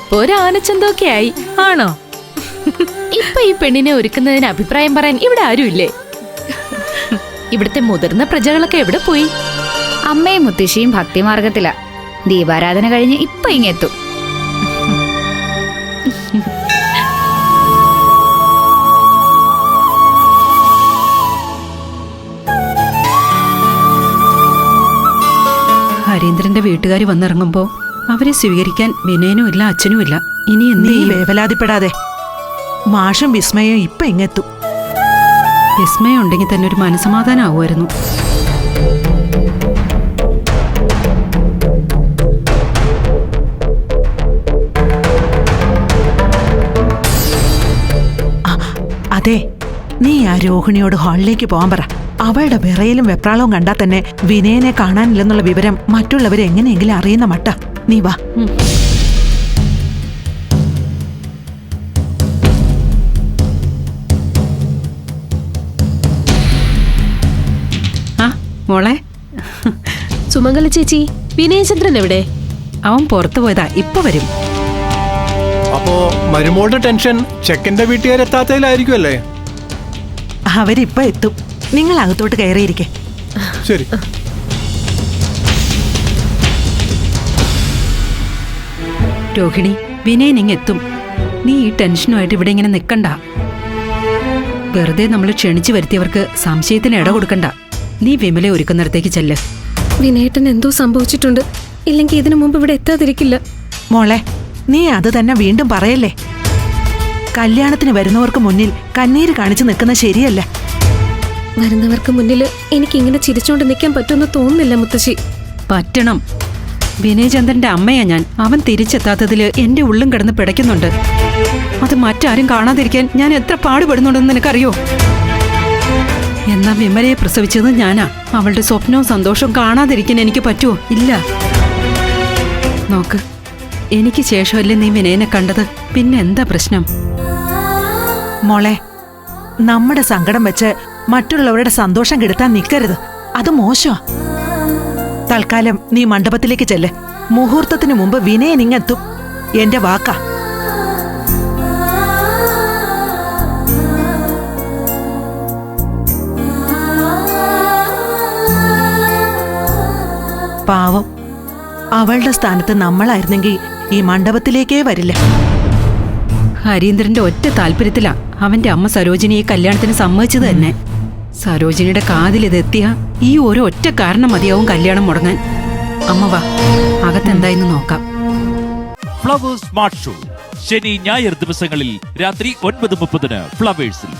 ഇപ്പൊ ഒരു ആനച്ചന്തൊക്കെ ആയി. ആണോ? ഇപ്പൊ ഈ പെണ്ണിനെ ഒരുക്കുന്നതിന് അഭിപ്രായം പറയാൻ ഇവിടെ ആരുമില്ലേ? ഇവിടുത്തെ മുതിർന്ന പ്രജകളൊക്കെ എവിടെ പോയി? അമ്മയും മുത്തശ്ശിയും ഭക്തിമാർഗത്തിലാ. ദീപാരാധന കഴിഞ്ഞ് ഇപ്പൊ ഇങ്ങെത്തും. ഹരീന്ദ്രന്റെ വീട്ടുകാർ വന്നിറങ്ങുമ്പോ അവരെ സ്വീകരിക്കാൻ വിനയനുമില്ല, അച്ഛനുമില്ല. ഇനി നീ വേവലാതിപ്പെടാതെ. മാഷും വിസ്മയും ഇപ്പൊ ഇങ്ങെത്തും. വിസ്മയം ഉണ്ടെങ്കിൽ തന്നെ ഒരു മനസമാധാനം ആവുമായിരുന്നു. അതെ, നീ ആ രോഹിണിയോട് ഹാളിലേക്ക് പോകാൻ പറ. അവളുടെ വിറയിലും വെപ്രാളവും കണ്ടാൽ തന്നെ വിനയനെ കാണാനില്ലെന്നുള്ള വിവരം മറ്റുള്ളവരെ എങ്ങനെയെങ്കിലും അറിയുന്ന മട്ട. നീ വാ. ആ മോളെ. സുമംഗല ചേച്ചി, വിനയചന്ദ്രൻ എവിടെ? അവൻ പുറത്തു പോയതാ, ഇപ്പൊ വരും. അപ്പോ മരുമോളുടെ ടെൻഷൻ ചെക്കന്റെ വീട്ടുകാരെത്താത്തതിലായിരിക്കും അല്ലേ? അവരിപ്പൊ എത്തും. നിങ്ങൾ അകത്തോട്ട് കയറിയിരിക്കെ. ശരി. രോഹിണി, വിനയൻ ഇങ്ങെത്തും. നീ ഈ ടെൻഷനുമായിട്ട് ഇവിടെ ഇങ്ങനെ നിക്കണ്ട. വെറുതെ നമ്മൾ ക്ഷണിച്ചു വരുത്തിയവർക്ക് സംശയത്തിന് ഇട കൊടുക്കണ്ട. നീ വിമലെ ഒരുക്കുന്നിടത്തേക്ക് ചെല്ല്. വിനയേട്ടൻ എന്തോ സംഭവിച്ചിട്ടുണ്ട്. ഇല്ലെങ്കിൽ ഇതിനു മുമ്പ് ഇവിടെ എത്താതിരിക്കില്ല. മോളെ, നീ അത് തന്നെ വീണ്ടും പറയല്ലേ. കല്യാണത്തിന് വരുന്നവർക്ക് മുന്നിൽ കണ്ണീര് കാണിച്ചു നിൽക്കുന്നത് ശരിയല്ല. വരുന്നവർക്ക് മുന്നിൽ എനിക്ക് ഇങ്ങനെ ചിരിച്ചോണ്ട് നിൽക്കാൻ പറ്റുമെന്ന് തോന്നുന്നില്ല മുത്തശ്ശി. പറ്റണം. വിനയചന്ദ്രന്റെ അമ്മയാ ഞാൻ. അവൻ തിരിച്ചെത്താത്തതിൽ എന്റെ ഉള്ളും കിടന്ന് പിടയ്ക്കുന്നുണ്ട്. അത് മറ്റാരും കാണാതിരിക്കാൻ ഞാൻ എത്ര പാടുപെടുന്നുണ്ടെന്ന് നിനക്കറിയോ? എന്നാ വിമലയെ പ്രസവിച്ചത് ഞാനാ. അവളുടെ സ്വപ്നവും സന്തോഷവും കാണാതിരിക്കാൻ എനിക്ക് പറ്റുമോ? ഇല്ല. നോക്ക്, എനിക്ക് ശേഷമല്ലേ നീ വിനയനെ കണ്ടത്. പിന്നെ എന്താ പ്രശ്നം? മോളെ, നമ്മുടെ സങ്കടം വെച്ച് മറ്റുള്ളവരുടെ സന്തോഷം കെടുത്താൻ നിൽക്കരുത്. അത് മോശമാ. തൽക്കാലം നീ മണ്ഡപത്തിലേക്ക് ചെല്ല്. മുഹൂർത്തത്തിന് മുമ്പ് വിനയൻ ഇങ്ങെത്തും. എന്റെ വാക്കാ. പാവം, അവളുടെ സ്ഥാനത്ത് നമ്മളായിരുന്നെങ്കിൽ ഈ മണ്ഡപത്തിലേക്കേ വരില്ല. ഹരീന്ദ്രന്റെ ഒറ്റ താല്പര്യത്തിലാ അവന്റെ അമ്മ സരോജിനിയെ കല്യാണത്തിന് സമ്മതിച്ചത് തന്നെ. സരോജിനിയുടെ കാതിലിതെത്തിയ ഈ ഒരു ഒറ്റ കാരണം മതിയാവും കല്യാണം മുടങ്ങാൻ. അമ്മ വാ, അകത്തെന്തായെന്ന് നോക്കാം. ഫ്ലവേഴ്സ് സ്മാർട്ട് ഷോ ശനി ഞായർ ദിവസങ്ങളിൽ രാത്രി 9:30 ഫ്ലവേഴ്സിൽ.